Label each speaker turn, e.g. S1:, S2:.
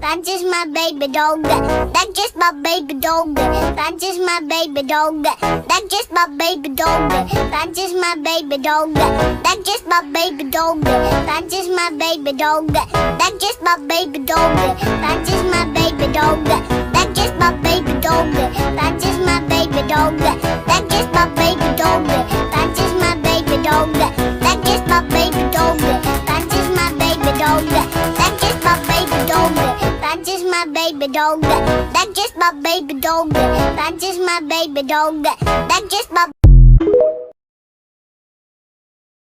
S1: That's just my baby dog. That's just my baby dog. That's just my baby dog. That's just my baby dog. That's just my baby dog. That's just my baby dog. That's just my baby dog. That's just my baby dog. That's just my baby dog. That's just my baby dog. That's just my baby dog. That's just my baby dog. That's just my baby dog. That's just my baby dog. That's just my baby dog. That's just my baby dog. That's just my baby dog. That's just my baby dog. That's just my baby dog. That's just my